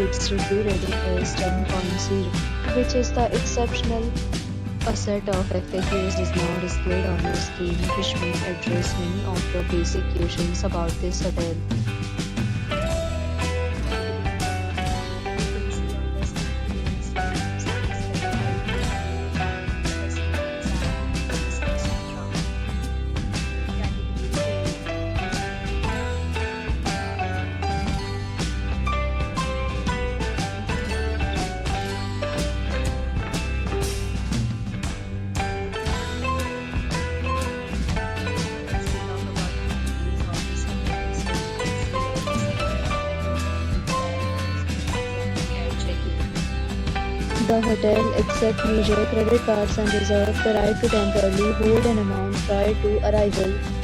It's Review Rating is 10.0, which is the exceptional. A set of FAQs is now displayed on your screen, which may address many of your basic questions about this hotel. The hotel accepts major credit cards and reserves the right to temporarily hold an amount prior to arrival.